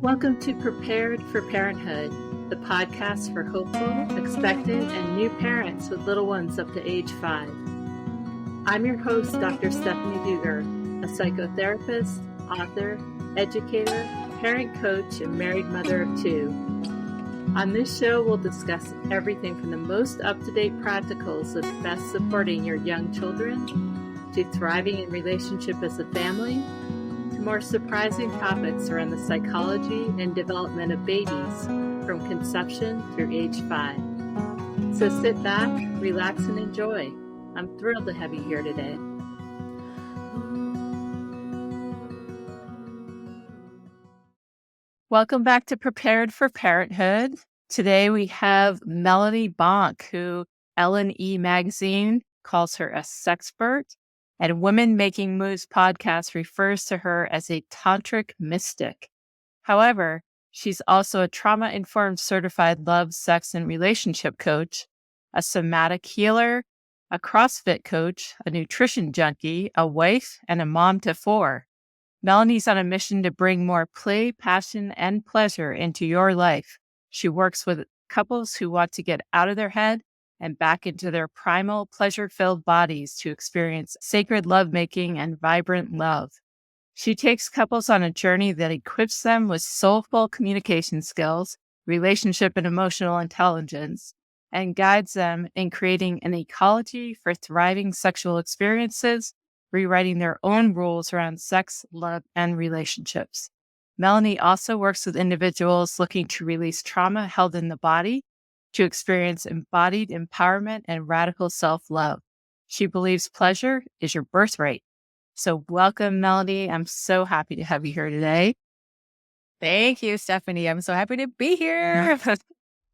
Welcome to Prepared for Parenthood, the podcast for hopeful, expectant, and new parents with little ones up to age 5. I'm your host, Dr. Stephanie Duger, a psychotherapist, author, educator, parent coach, and married mother of 2. On this show, we'll discuss everything from the most up-to-date practicals of best supporting your young children, to thriving in relationship as a family, to more surprising topics around the psychology and development of babies from conception through age 5. So sit back, relax, and enjoy. I'm thrilled to have you here today. Welcome back to Prepared for Parenthood. Today we have Melanie Bonk, who Ellen E! Magazine calls her a sexpert, and Women Making Moves podcast refers to her as a tantric mystic. However, she's also a trauma-informed certified love, sex, and relationship coach, a somatic healer, a CrossFit coach, a nutrition junkie, a wife, and a mom to 4. Melanie's on a mission to bring more play, passion, and pleasure into your life. She works with couples who want to get out of their head and back into their primal, pleasure-filled bodies to experience sacred lovemaking and vibrant love. She takes couples on a journey that equips them with soulful communication skills, relationship and emotional intelligence, and guides them in creating an ecology for thriving sexual experiences, rewriting their own rules around sex, love, and relationships. Melanie also works with individuals looking to release trauma held in the body, to experience embodied empowerment and radical self-love. She believes pleasure is your birthright. So welcome, Melanie. I'm so happy to have you here today. Thank you, Stephanie. I'm so happy to be here.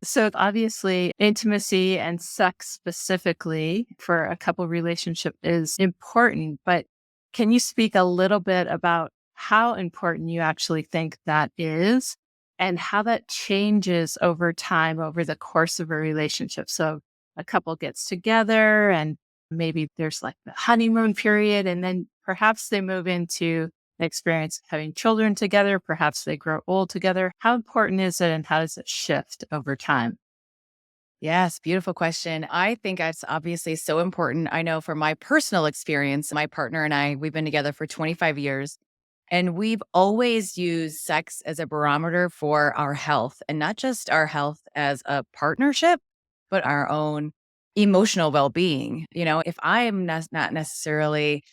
So obviously, intimacy and sex specifically for a couple relationship is important, but can you speak a little bit about how important you actually think that is and how that changes over time over the course of a relationship? So a couple gets together and maybe there's like the honeymoon period, and then perhaps they move into the experience of having children together. Perhaps they grow old together. How important is it and how does it shift over time? Yes, beautiful question. I think it's obviously so important. I know from my personal experience, my partner and I, we've been together for 25 years, and we've always used sex as a barometer for our health, and not just our health as a partnership, but our own emotional well-being. You know, if I am not necessarily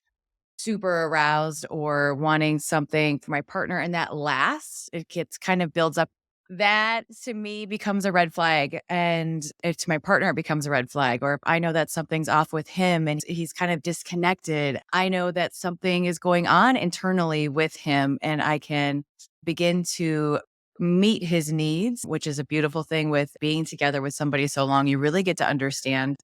super aroused or wanting something for my partner and that lasts, it gets kind of builds up. That to me becomes a red flag. And if to my partner, it becomes a red flag. Or if I know that something's off with him and he's kind of disconnected, I know that something is going on internally with him and I can begin to meet his needs, which is a beautiful thing with being together with somebody so long. You really get to understand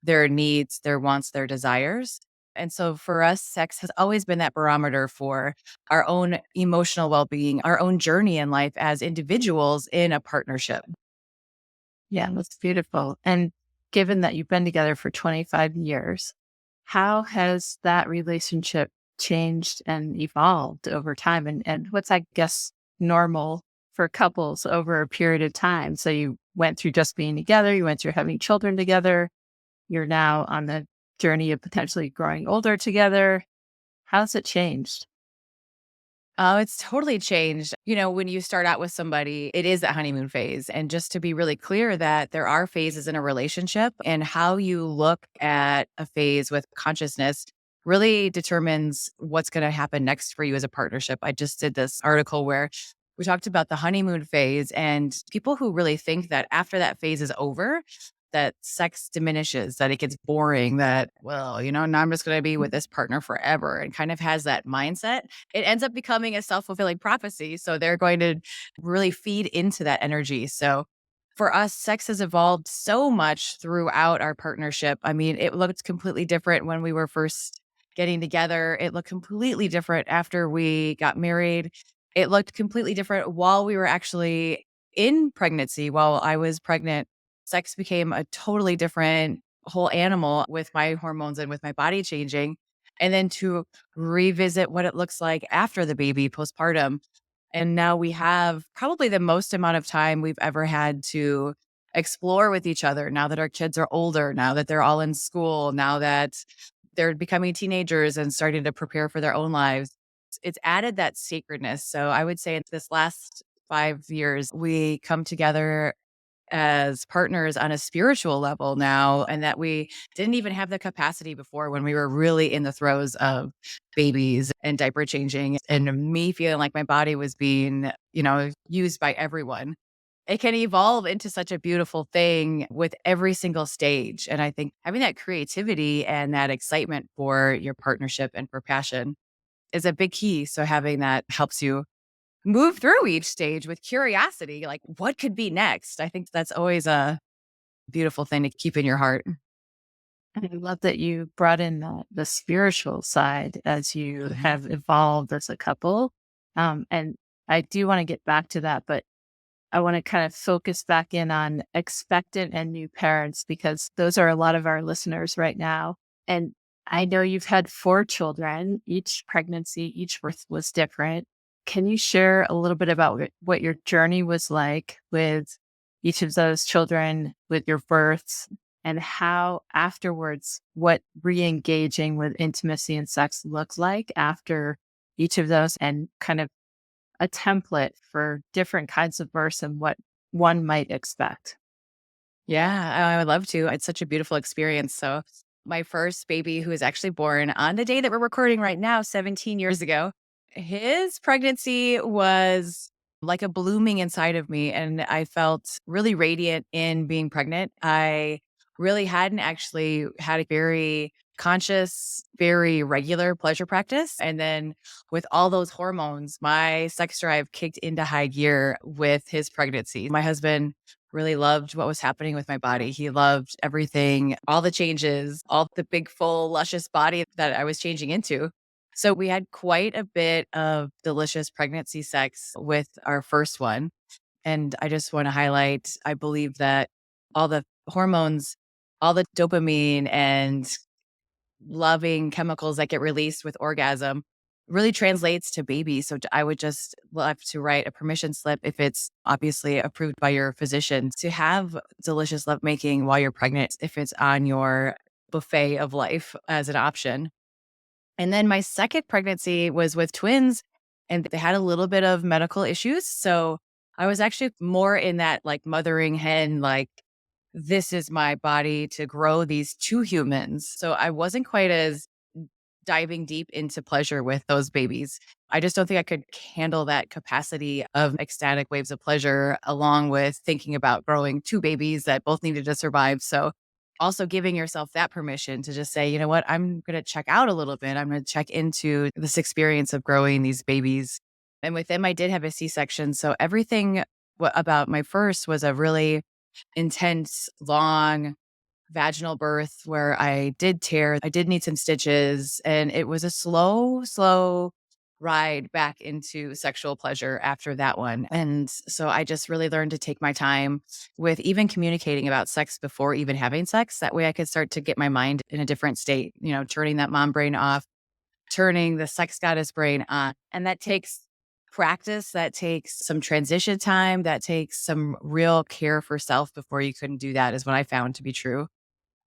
their needs, their wants, their desires. And so for us, sex has always been that barometer for our own emotional well-being, our own journey in life as individuals in a partnership. Yeah, that's beautiful. And given that you've been together for 25 years, how has that relationship changed and evolved over time? And what's, I guess, normal for couples over a period of time? So you went through just being together, you went through having children together, you're now on the journey of potentially growing older together. How's it changed? Oh, it's totally changed. You know, when you start out with somebody, it is that honeymoon phase. And just to be really clear that there are phases in a relationship, and how you look at a phase with consciousness really determines what's going to happen next for you as a partnership. I just did this article where we talked about the honeymoon phase, and people who really think that after that phase is over, that sex diminishes, that it gets boring, that, well, you know, now I'm just going to be with this partner forever, and kind of has that mindset. It ends up becoming a self-fulfilling prophecy. So they're going to really feed into that energy. So for us, sex has evolved so much throughout our partnership. I mean, it looked completely different when we were first getting together. It looked completely different after we got married. It looked completely different while we were actually in pregnancy. While I was pregnant, sex became a totally different whole animal with my hormones and with my body changing. And then to revisit what it looks like after the baby, postpartum, And now we have probably the most amount of time we've ever had to explore with each other now that our kids are older, now that they're all in school, now that they're becoming teenagers and starting to prepare for their own lives. It's added that sacredness. So I would say in this last 5 years, we come together as partners on a spiritual level now, and that we didn't even have the capacity before when we were really in the throes of babies and diaper changing and me feeling like my body was being, used by everyone. It can evolve into such a beautiful thing with every single stage. And I think having that creativity and that excitement for your partnership and for passion is a big key. So having that helps you move through each stage with curiosity, like what could be next? I think that's always a beautiful thing to keep in your heart. I love that you brought in the spiritual side as you Mhm. have evolved as a couple. And I do want to get back to that, but I want to kind of focus back in on expectant and new parents because those are a lot of our listeners right now. And I know you've had 4 children. Each pregnancy, each birth was different. Can you share a little bit about what your journey was like with each of those children, with your births, and how afterwards, what re engaging with intimacy and sex looked like after each of those, and kind of a template for different kinds of births and what one might expect? Yeah, I would love to. It's such a beautiful experience. So, my first baby, who is actually born on the day that we're recording right now, 17 years ago, his pregnancy was like a blooming inside of me. And I felt really radiant in being pregnant. I really hadn't actually had a very conscious, very regular pleasure practice. And then with all those hormones, my sex drive kicked into high gear with his pregnancy. My husband really loved what was happening with my body. He loved everything, all the changes, all the big, full, luscious body that I was changing into. So we had quite a bit of delicious pregnancy sex with our first one. And I just want to highlight, I believe that all the hormones, all the dopamine and loving chemicals that get released with orgasm really translates to baby. So I would just love to write a permission slip if it's obviously approved by your physician to have delicious lovemaking while you're pregnant, if it's on your buffet of life as an option. And then my second pregnancy was with twins and they had a little bit of medical issues. So I was actually more in that like mothering hen, like, this is my body to grow these two humans. So I wasn't quite as diving deep into pleasure with those babies. I just don't think I could handle that capacity of ecstatic waves of pleasure along with thinking about growing two babies that both needed to survive. So also giving yourself that permission to just say, you know what, I'm going to check out a little bit. I'm going to check into this experience of growing these babies. And with them, I did have a C-section. So everything about my first was a really intense, long, vaginal birth where I did tear. I did need some stitches, and it was a slow, slow ride back into sexual pleasure after that one. And so I just really learned to take my time with even communicating about sex before even having sex. That way I could start to get my mind in a different state, turning that mom brain off, turning the sex goddess brain on. And that takes practice, that takes some transition time, that takes some real care for self before you couldn't do that, is what I found to be true.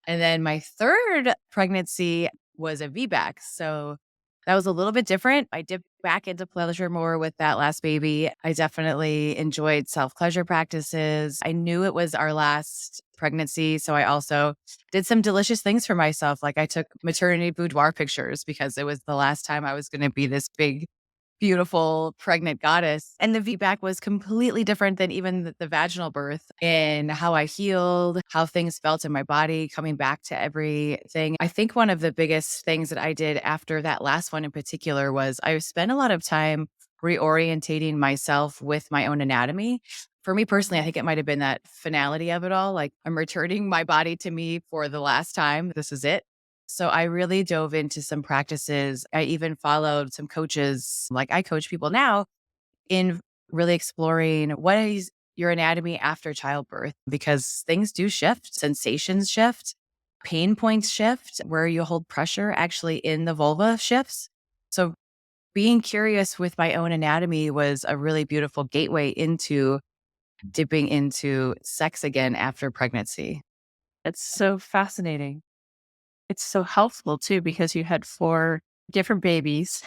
And then my third pregnancy was a VBAC. So that was a little bit different. I dipped back into pleasure more with that last baby. I definitely enjoyed self pleasure practices. I knew it was our last pregnancy. So I also did some delicious things for myself. Like I took maternity boudoir pictures because it was the last time I was going to be this big beautiful pregnant goddess. And the VBAC was completely different than even the vaginal birth in how I healed, how things felt in my body, coming back to everything. I think one of the biggest things that I did after that last one in particular was I spent a lot of time reorientating myself with my own anatomy. For me personally, I think it might have been that finality of it all. Like I'm returning my body to me for the last time. This is it. So I really dove into some practices. I even followed some coaches, like I coach people now in really exploring what is your anatomy after childbirth because things do shift, sensations shift, pain points shift, where you hold pressure actually in the vulva shifts. So being curious with my own anatomy was a really beautiful gateway into dipping into sex again after pregnancy. It's so fascinating. It's so helpful too because you had 4 different babies,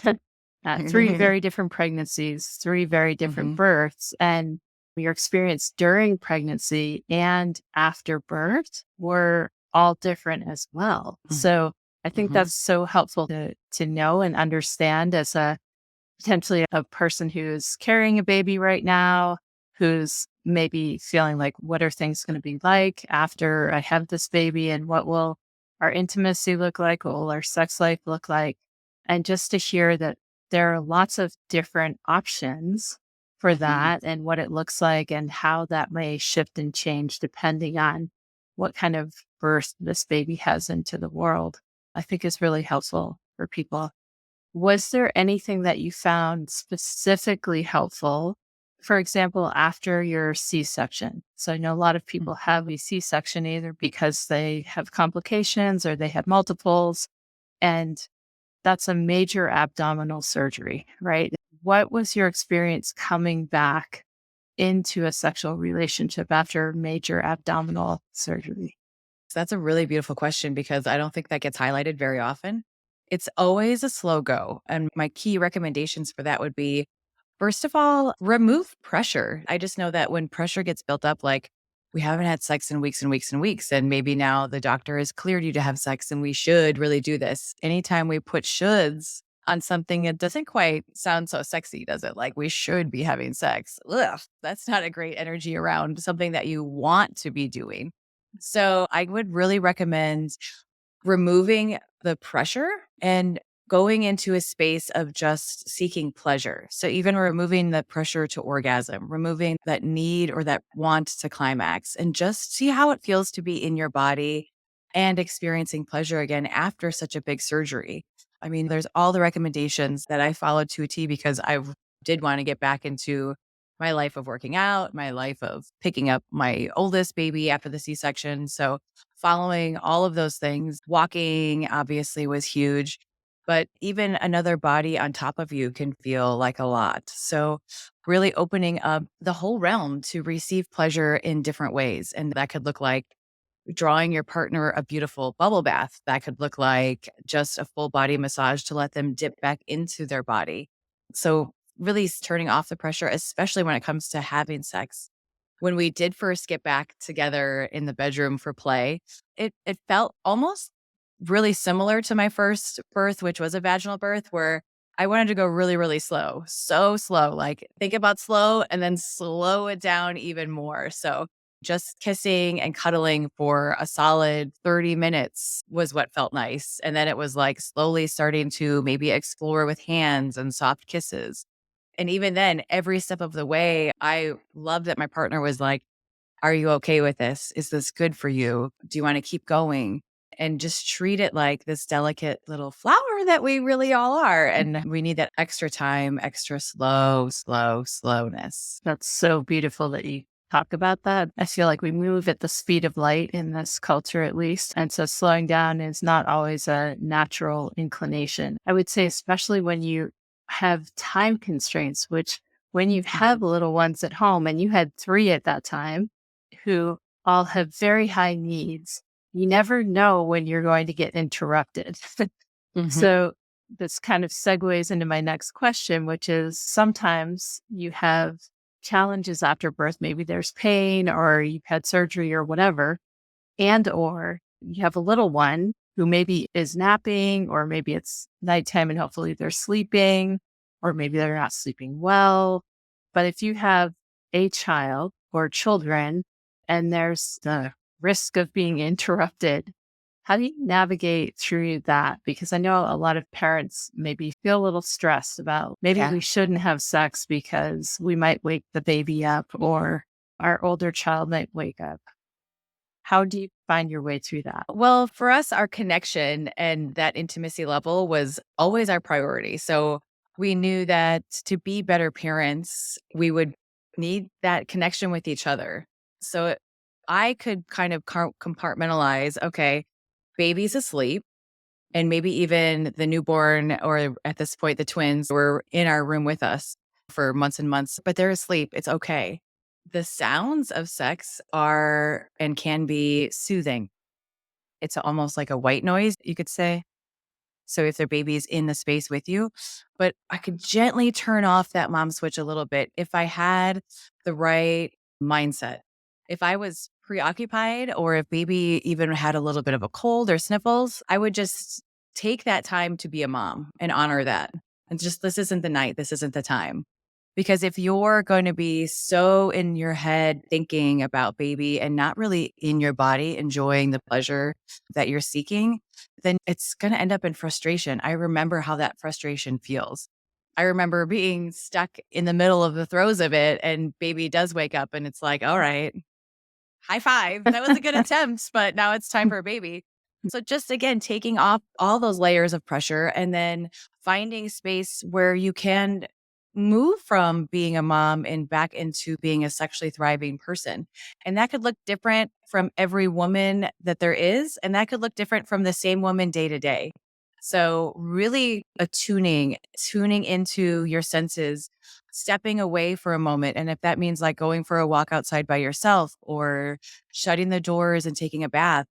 3 very different pregnancies, 3 very different Mhm, births, and your experience during pregnancy and after birth were all different as well. mm, So, I think mhm, that's so helpful to know and understand as a potentially a person who's carrying a baby right now, who's maybe feeling like, what are things going to be like after I have this baby? And what will our intimacy look like? What will our sex life look like? And just to hear that there are lots of different options for mhm. that and what it looks like and how that may shift and change depending on what kind of birth this baby has into the world, I think is really helpful for people. Was there anything that you found specifically helpful? For example, after your C-section. So I know a lot of Mm. people have a C-section either because they have complications or they have multiples, and that's a major abdominal surgery, right? What was your experience coming back into a sexual relationship after major abdominal surgery? So that's a really beautiful question because I don't think that gets highlighted very often. It's always a slow go. And my key recommendations for that would be, first of all, remove pressure. I just know that when pressure gets built up, like we haven't had sex in weeks and weeks and weeks, and maybe now the doctor has cleared you to have sex and we should really do this. Anytime we put shoulds on something, it doesn't quite sound so sexy, does it? Like we should be having sex. Ugh, that's not a great energy around something that you want to be doing. So I would really recommend removing the pressure and going into a space of just seeking pleasure. So even removing the pressure to orgasm, removing that need or that want to climax, and just see how it feels to be in your body and experiencing pleasure again after such a big surgery. I mean, there's all the recommendations that I followed to a T because did want to get back into my life of working out, my life of picking up my oldest baby after the C-section. So following all of those things, walking obviously was huge, but even another body on top of you can feel like a lot. So, really opening up the whole realm to receive pleasure in different ways. And that could look like drawing your partner a beautiful bubble bath. That could look like just a full body massage to let them dip back into their body. So, really turning off the pressure, especially when it comes to having sex. When we did first get back together in the bedroom for play, it felt almost really similar to my first birth, which was a vaginal birth, where I wanted to go really, really slow, so slow. Like think about slow and then slow it down even more. So just kissing and cuddling for a solid 30 minutes was what felt nice. And then it was like slowly starting to maybe explore with hands and soft kisses. And even then, every step of the way, I love that my partner was like, "Are you okay with this? Is this good for you? Do you want to keep going?" And just treat it like this delicate little flower that we really all are. And we need that extra time, extra slowness. That's so beautiful that you talk about that. I feel like we move at the speed of light in this culture, at least. And so slowing down is not always a natural inclination. I would say, especially when you have time constraints, which when you have little ones at home, and you had 3 at that time who all have very high needs, you never know when you're going to get interrupted. Mhm. So this kind of segues into my next question, which is sometimes you have challenges after birth. Maybe there's pain or you've had surgery or whatever, and or you have a little one who maybe is napping, or maybe it's nighttime and hopefully they're sleeping, or maybe they're not sleeping well. But if you have a child or children and there's the risk of being interrupted, how do you navigate through that? Because I know a lot of parents maybe feel a little stressed about maybe Yeah. we shouldn't have sex because we might wake the baby up or our older child might wake up. How do you find your way through that? Well, for us, our connection and that intimacy level was always our priority. So we knew that to be better parents, we would need that connection with each other. So I could kind of compartmentalize, okay, baby's asleep. And maybe even the newborn, or at this point, the twins were in our room with us for months and months, but they're asleep. It's okay. The sounds of sex are and can be soothing. It's almost like a white noise, you could say. So if their baby's in the space with you, but I could gently turn off that mom switch a little bit if I had the right mindset. If I was preoccupied, or if baby even had a little bit of a cold or sniffles, I would just take that time to be a mom and honor that. And just, this isn't the night, this isn't the time. Because if you're going to be so in your head thinking about baby and not really in your body enjoying the pleasure that you're seeking, then it's going to end up in frustration. I remember how that frustration feels. I remember being stuck in the middle of the throes of it, and baby does wake up and it's like, all right, high five. That was a good attempt, but now it's time for a baby. So just again, taking off all those layers of pressure and then finding space where you can move from being a mom and back into being a sexually thriving person. And that could look different from every woman that there is. And that could look different from the same woman day to day. So really tuning into your senses, stepping away for a moment. And if that means like going for a walk outside by yourself, or shutting the doors and taking a bath,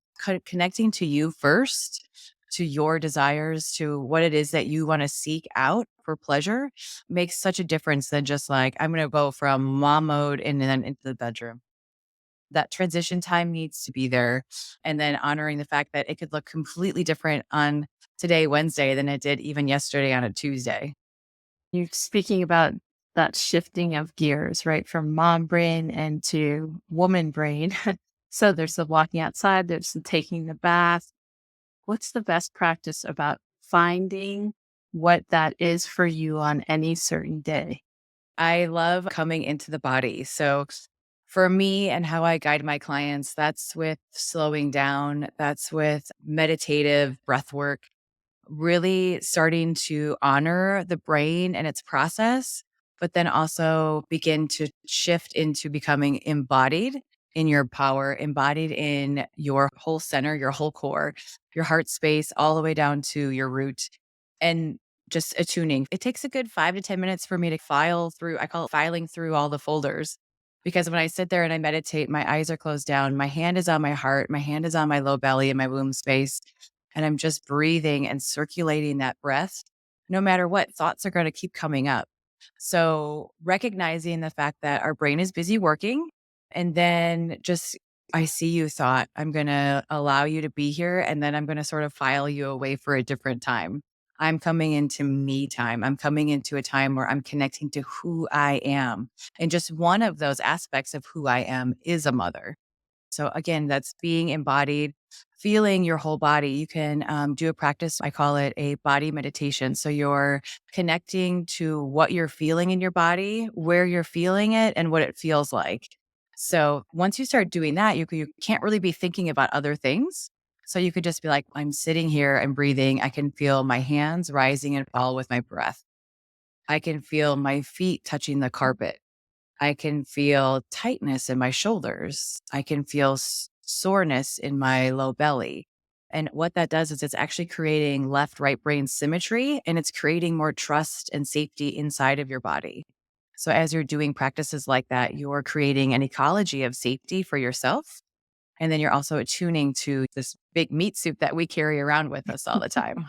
connecting to you first, to your desires, to what it is that you want to seek out for pleasure, makes such a difference than just like, I'm going to go from mom mode and then into the bedroom. That transition time needs to be there. And then honoring the fact that it could look completely different on today, Wednesday, than it did even yesterday on a Tuesday. You're speaking about that shifting of gears, right? From mom brain and to woman brain. So there's the walking outside, there's the taking the bath. What's the best practice about finding what that is for you on any certain day? I love coming into the body. So for me and how I guide my clients, that's with slowing down, that's with meditative breath work, really starting to honor the brain and its process, but then also begin to shift into becoming embodied in your power, embodied in your whole center, your whole core, your heart space, all the way down to your root. And just attuning. It takes a good 5 to 10 minutes for me to file through, I call it filing through all the folders. Because when I sit there and I meditate, my eyes are closed down, my hand is on my heart, my hand is on my low belly and my womb space. And I'm just breathing and circulating that breath, no matter what thoughts are going to keep coming up. So recognizing the fact that our brain is busy working, and then just, I see you thought, I'm going to allow you to be here. And then I'm going to sort of file you away for a different time. I'm coming into me time. I'm coming into a time where I'm connecting to who I am. And just one of those aspects of who I am is a mother. So again, that's being embodied, feeling your whole body. You can do a practice. I call it a body meditation. So you're connecting to what you're feeling in your body, where you're feeling it, and what it feels like. So once you start doing that, you can't really be thinking about other things. So you could just be like, I'm sitting here, I'm breathing. I can feel my hands rising and fall with my breath. I can feel my feet touching the carpet. I can feel tightness in my shoulders. I can feel soreness in my low belly. And what that does is it's actually creating left right brain symmetry, and it's creating more trust and safety inside of your body. So, as you're doing practices like that, you're creating an ecology of safety for yourself. And then you're also attuning to this big meat soup that we carry around with us all the time.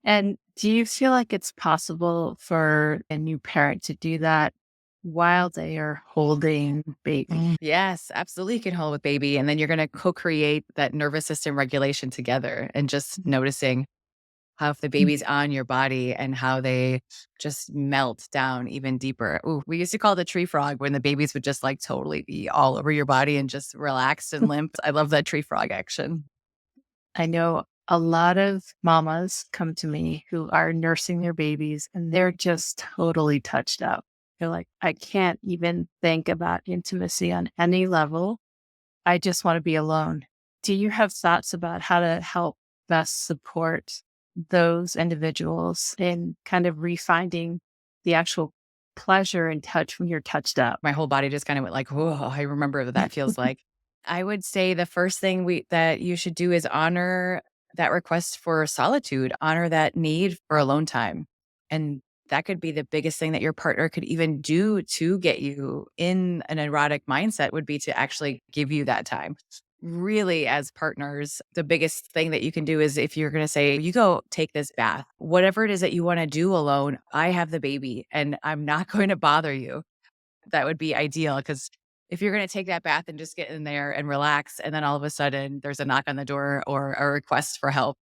And do you feel like it's possible for a new parent to do that while they are holding baby? Yes, absolutely. You can hold with baby. And then you're going to co create that nervous system regulation together, and just noticing how, if the Mm. baby's on your body, and how they just melt down even deeper. Ooh, we used to call it the tree frog, when the babies would just like totally be all over your body and just relaxed and limp. I love that tree frog action. I know a lot of mamas come to me who are nursing their babies and they're just totally touched up. They're like, I can't even think about intimacy on any level. I just want to be alone. Do you have thoughts about how to help best support those individuals in kind of refinding the actual pleasure and touch when you're touched up? My whole body just kind of went like, whoa, I remember what that feels like. I would say the first thing that you should do is honor that request for solitude, honor that need for alone time. And that could be the biggest thing that your partner could even do to get you in an erotic mindset would be to actually give you that time. Really, as partners, the biggest thing that you can do is if you're going to say, you go take this bath, whatever it is that you want to do alone, I have the baby and I'm not going to bother you. That would be ideal because if you're going to take that bath and just get in there and relax, and then all of a sudden there's a knock on the door or a request for help,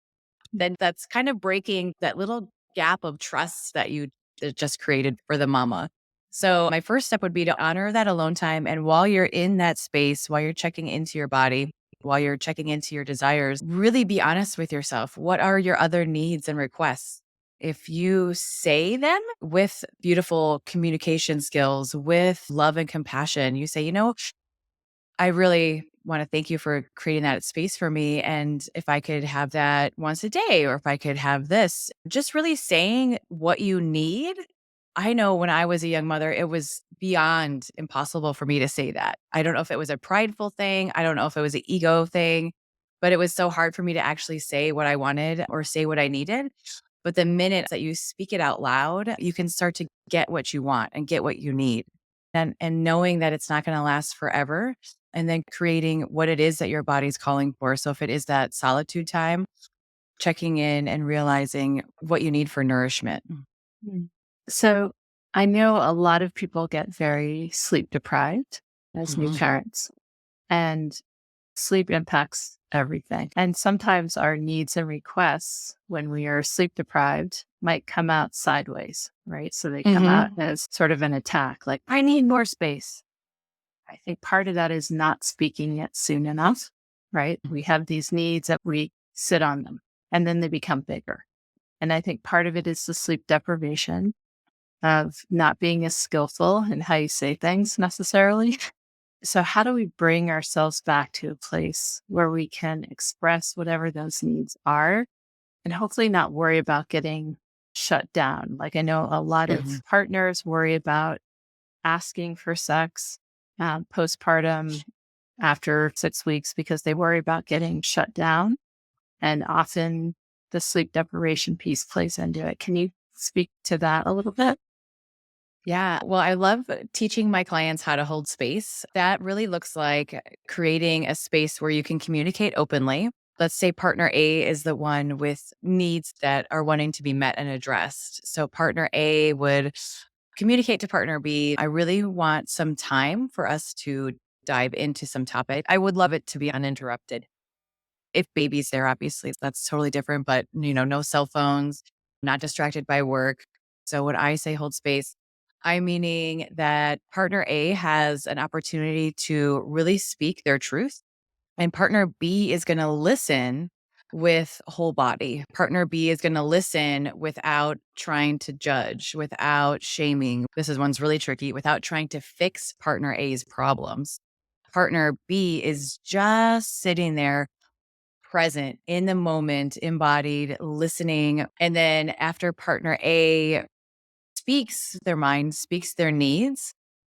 then that's kind of breaking that little gap of trust that you that just created for the mama. So, my first step would be to honor that alone time. And while you're in that space, while you're checking into your body, while you're checking into your desires, really be honest with yourself. What are your other needs and requests? If you say them with beautiful communication skills, with love and compassion, you say, I really want to thank you for creating that space for me. And if I could have that once a day, or if I could have this, just really saying what you need. I know when I was a young mother, it was beyond impossible for me to say that. I don't know if it was a prideful thing. I don't know if it was an ego thing, but it was so hard for me to actually say what I wanted or say what I needed. But the minute that you speak it out loud, you can start to get what you want and get what you need. And knowing that it's not going to last forever, and then creating what it is that your body's calling for. So if it is that solitude time, checking in and realizing what you need for nourishment. Mm. So I know a lot of people get very sleep deprived as new Mhm. parents, and sleep impacts everything. And sometimes our needs and requests when we are sleep deprived might come out sideways, right? So they come out Mhm. as sort of an attack, like, I need more space. I think part of that is not speaking it soon enough, right? We have these needs that we sit on them and then they become bigger. And I think part of it is the sleep deprivation of not being as skillful in how you say things necessarily. So, how do we bring ourselves back to a place where we can express whatever those needs are and hopefully not worry about getting shut down? Like, I know a lot of Mhm. partners worry about asking for sex postpartum after 6 weeks because they worry about getting shut down. And often the sleep deprivation piece plays into it. Can you speak to that a little bit? Yeah. Well, I love teaching my clients how to hold space. That really looks like creating a space where you can communicate openly. Let's say partner A is the one with needs that are wanting to be met and addressed. So partner A would communicate to partner B, I really want some time for us to dive into some topic. I would love it to be uninterrupted. If baby's there, obviously, that's totally different, but no cell phones, not distracted by work. So when I say hold space, I'm meaning that partner A has an opportunity to really speak their truth, and partner B is going to listen with whole body. Partner B is going to listen without trying to judge, without shaming. This is one's really tricky, without trying to fix partner A's problems. Partner B is just sitting there present in the moment, embodied, listening. And then after partner A speaks their mind, speaks their needs,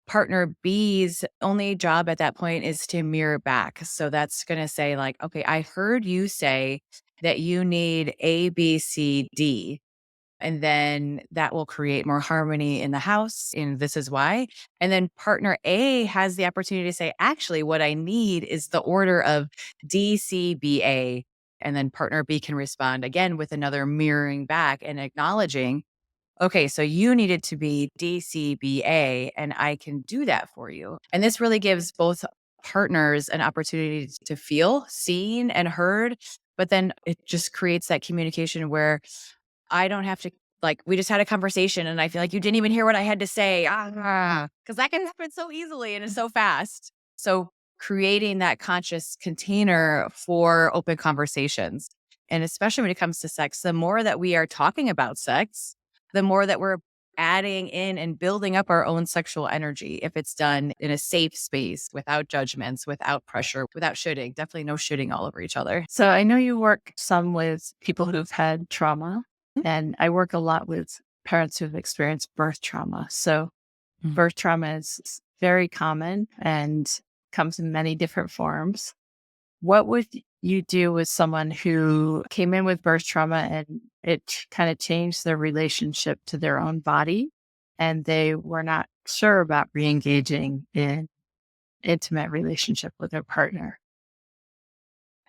partner B's only job at that point is to mirror back. So that's going to say, like, okay, I heard you say that you need A, B, C, D. And then that will create more harmony in the house. And this is why. And then partner A has the opportunity to say, actually, what I need is the order of D, C, B, A. And then partner B can respond again with another mirroring back and acknowledging, okay, so you needed to be DCBA, and I can do that for you. And this really gives both partners an opportunity to feel seen and heard. But then it just creates that communication where I don't have to, like, we just had a conversation and I feel like you didn't even hear what I had to say. Because that can happen so easily and it's so fast. So creating that conscious container for open conversations. And especially when it comes to sex, the more that we are talking about sex, the more that we're adding in and building up our own sexual energy if it's done in a safe space without judgments, without pressure, without shooting. Definitely no shooting all over each other. So, I know you work some with people who've had trauma, and I work a lot with parents who've experienced birth trauma. So, Mhm. birth trauma is very common and comes in many different forms. What would you do with someone who came in with birth trauma and it kind of changed their relationship to their own body and they were not sure about reengaging in intimate relationship with their partner?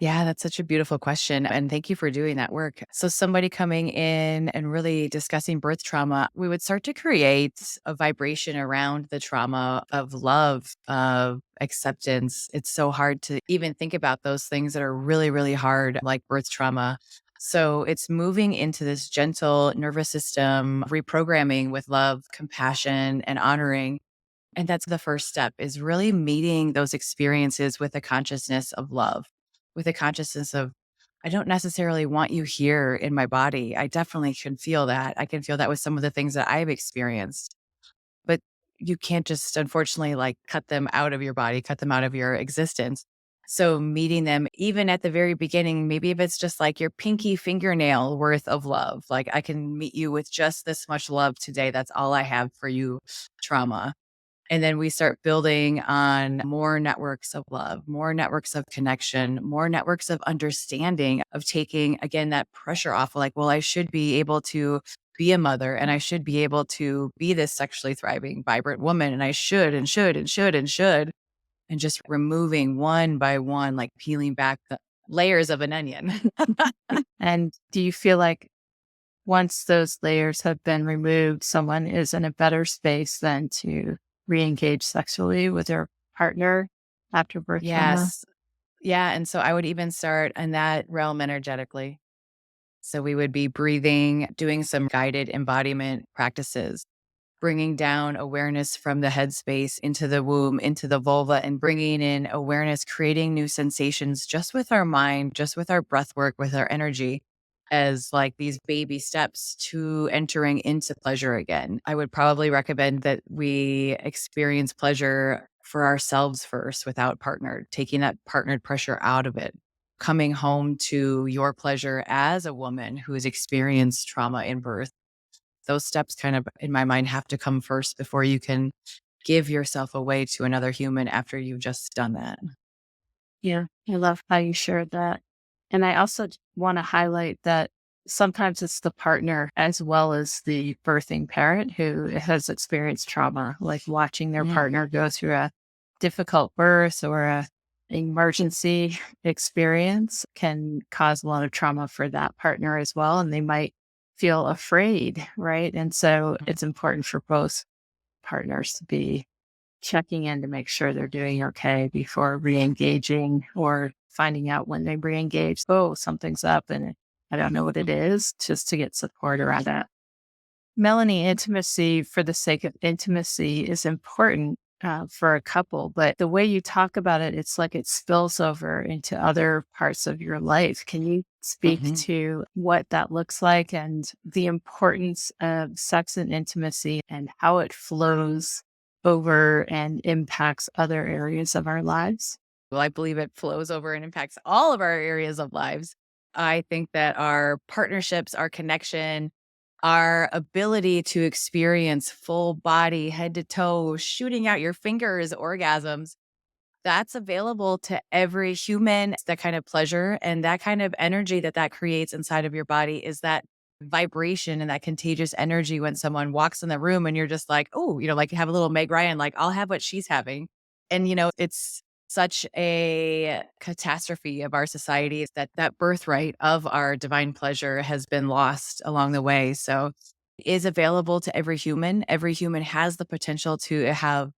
Yeah, that's such a beautiful question. And thank you for doing that work. So, somebody coming in and really discussing birth trauma, we would start to create a vibration around the trauma of love, of acceptance. It's so hard to even think about those things that are really, really hard, like birth trauma. So, it's moving into this gentle nervous system reprogramming with love, compassion, and honoring. And that's the first step is really meeting those experiences with a consciousness of love, with a consciousness of, I don't necessarily want you here in my body. I definitely can feel that. I can feel that with some of the things that I've experienced, but you can't just unfortunately like cut them out of your body, cut them out of your existence. So meeting them even at the very beginning, maybe if it's just like your pinky fingernail worth of love, like I can meet you with just this much love today. That's all I have for you, trauma. And then we start building on more networks of love, more networks of connection, more networks of understanding, of taking, again, that pressure off. Like, well, I should be able to be a mother and I should be able to be this sexually thriving, vibrant woman. And I should and should and should and should. And just removing one by one, like peeling back the layers of an onion. And do you feel like once those layers have been removed, someone is in a better space than to re-engage sexually with their partner after birth trauma? Yes. Yeah. And so I would even start in that realm energetically. So we would be breathing, doing some guided embodiment practices, bringing down awareness from the headspace into the womb, into the vulva, and bringing in awareness, creating new sensations just with our mind, just with our breath work, with our energy, as like these baby steps to entering into pleasure again. I would probably recommend that we experience pleasure for ourselves first without partner, taking that partnered pressure out of it, coming home to your pleasure as a woman who has experienced trauma in birth. Those steps kind of, in my mind, have to come first before you can give yourself away to another human after you've just done that. Yeah, I love how you shared that. And I also want to highlight that sometimes it's the partner as well as the birthing parent who has experienced trauma, like watching their Mm, partner go through a difficult birth or a emergency experience can cause a lot of trauma for that partner as well. And they might feel afraid, right? And so mm, it's important for both partners to be checking in to make sure they're doing okay before re-engaging or finding out when they re-engage, oh, something's up and I don't know what it mm. is, just to get support around that. Melanie, intimacy for the sake of intimacy is important for a couple, but the way you talk about it, it's like it spills over into other parts of your life. Can you speak Mhm. to what that looks like and the importance of sex and intimacy and how it flows over and impacts other areas of our lives? Well, I believe it flows over and impacts all of our areas of lives. I think that our partnerships, our connection, our ability to experience full body, head to toe, shooting out your fingers, orgasms, that's available to every human. That kind of pleasure and that kind of energy that that creates inside of your body is that vibration and that contagious energy when someone walks in the room and you're just like, oh, like you have a little Meg Ryan, like I'll have what she's having. And, it's such a catastrophe of our society that that birthright of our divine pleasure has been lost along the way. So it is available to every human. Every human has the potential to have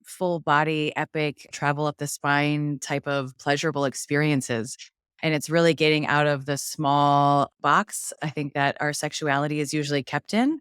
full body, epic, travel up the spine type of pleasurable experiences. And it's really getting out of the small box, I think, that our sexuality is usually kept in.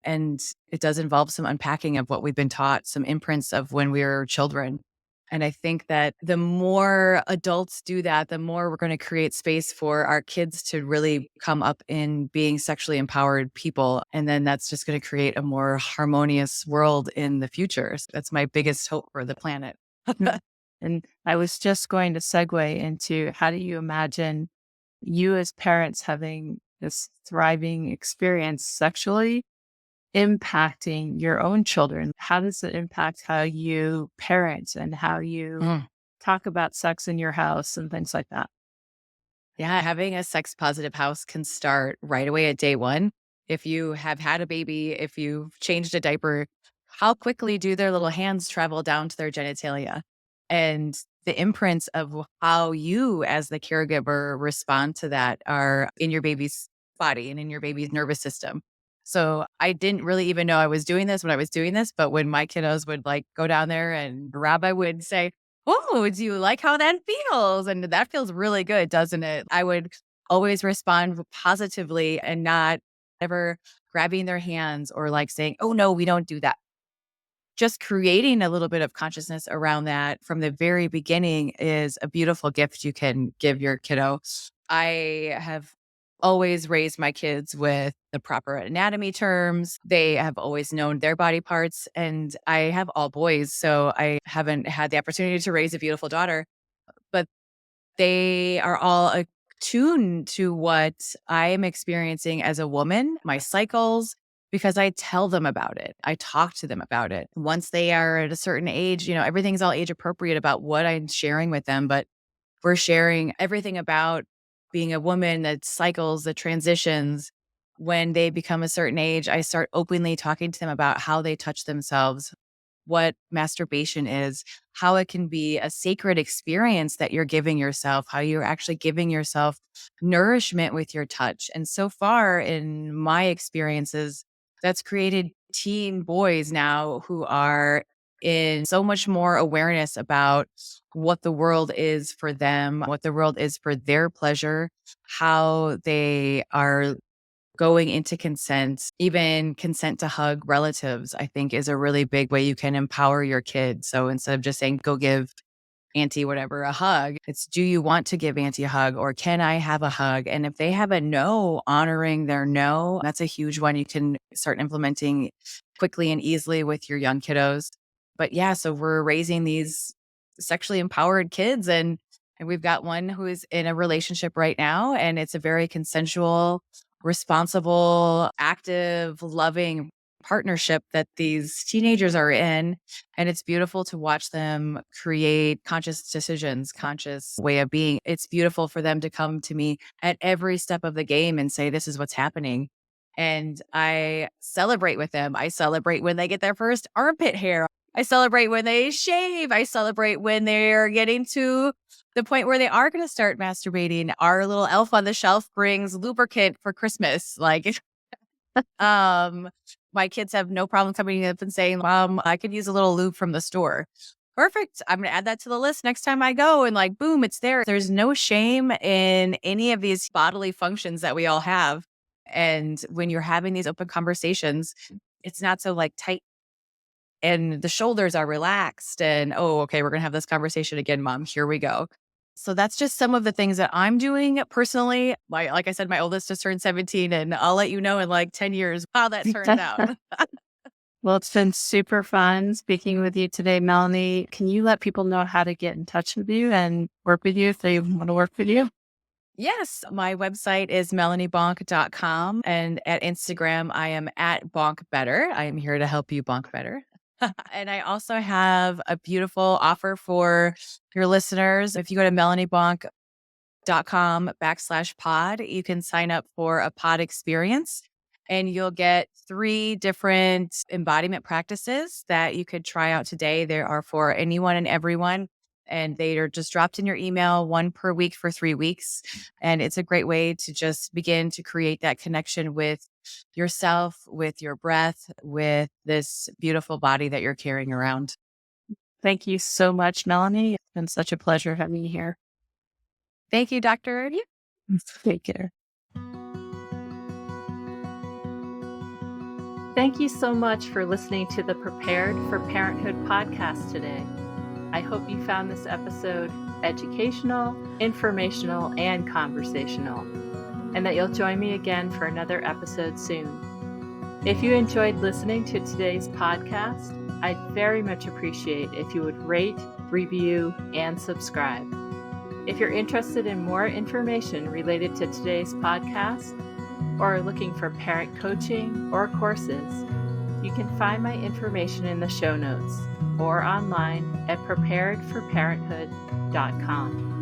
And it does involve some unpacking of what we've been taught, some imprints of when we were children. And I think that the more adults do that, the more we're going to create space for our kids to really come up in being sexually empowered people. And then that's just going to create a more harmonious world in the future. So that's my biggest hope for the planet. Mm. And I was just going to segue into how do you imagine you as parents having this thriving experience sexually impacting your own children? How does it impact how you parent and how you Mm. talk about sex in your house and things like that? Yeah, having a sex positive house can start right away at day one. If you have had a baby, if you've changed a diaper, how quickly do their little hands travel down to their genitalia? And the imprints of how you, as the caregiver, respond to that are in your baby's body and in your baby's nervous system. So I didn't really even know I was doing this when I was doing this, but when my kiddos would like go down there and Rabbi would say, "Oh, do you like how that feels?" And that feels really good, doesn't it? I would always respond positively and not ever grabbing their hands or like saying, "Oh, no, we don't do that." Just creating a little bit of consciousness around that from the very beginning is a beautiful gift you can give your kiddo. I have always raised my kids with the proper anatomy terms. They have always known their body parts, and I have all boys, so I haven't had the opportunity to raise a beautiful daughter, but they are all attuned to what I am experiencing as a woman, my cycles, because I tell them about it. I talk to them about it. Once they are at a certain age, everything's all age appropriate about what I'm sharing with them, but we're sharing everything about being a woman, that cycles, the transitions. When they become a certain age, I start openly talking to them about how they touch themselves, what masturbation is, how it can be a sacred experience that you're giving yourself, how you're actually giving yourself nourishment with your touch. And so far in my experiences, that's created teen boys now who are in so much more awareness about what the world is for them, what the world is for their pleasure, how they are going into consent, even consent to hug relatives, I think is a really big way you can empower your kids. So instead of just saying, go give auntie whatever a hug, it's do you want to give auntie a hug or can I have a hug? And if they have a no, honoring their no, that's a huge one you can start implementing quickly and easily with your young kiddos. But yeah, so we're raising these sexually empowered kids and we've got one who is in a relationship right now and it's a very consensual, responsible, active, loving partnership that these teenagers are in. And it's beautiful to watch them create conscious decisions, conscious way of being. It's beautiful for them to come to me at every step of the game and say, this is what's happening. And I celebrate with them. I celebrate when they get their first armpit hair. I celebrate when they shave. I celebrate when they're getting to the point where they are going to start masturbating. Our little elf on the shelf brings lubricant for Christmas. Like, um, my kids have no problem coming up and saying, Mom, I could use a little lube from the store. Perfect. I'm going to add that to the list next time I go. And like, boom, it's there. There's no shame in any of these bodily functions that we all have. And when you're having these open conversations, it's not so like tight and the shoulders are relaxed and, oh, okay, we're going to have this conversation again, Mom. Here we go. So that's just some of the things that I'm doing personally. Like I said, my oldest just turned 17 and I'll let you know in like 10 years how that turns out. Well, it's been super fun speaking with you today, Melanie. Can you let people know how to get in touch with you and work with you if they want to work with you? Yes, my website is melaniebonk.com. And at Instagram, I am at Bonk Better. I am here to help you bonk better. And I also have a beautiful offer for your listeners. If you go to melaniebonk.com/pod, you can sign up for a pod experience and you'll get 3 different embodiment practices that you could try out today. There are for anyone and everyone. And they are just dropped in your email, 1 per week for 3 weeks. And it's a great way to just begin to create that connection with yourself, with your breath, with this beautiful body that you're carrying around. Thank you so much, Melanie. It's been such a pleasure having you here. Thank you, Dr. Take care. Thank you so much for listening to the Prepared for Parenthood podcast today. I hope you found this episode educational, informational, and conversational, and that you'll join me again for another episode soon. If you enjoyed listening to today's podcast, I'd very much appreciate if you would rate, review, and subscribe. If you're interested in more information related to today's podcast, or are looking for parent coaching or courses, you can find my information in the show notes or online at preparedforparenthood.com. prenatal.com.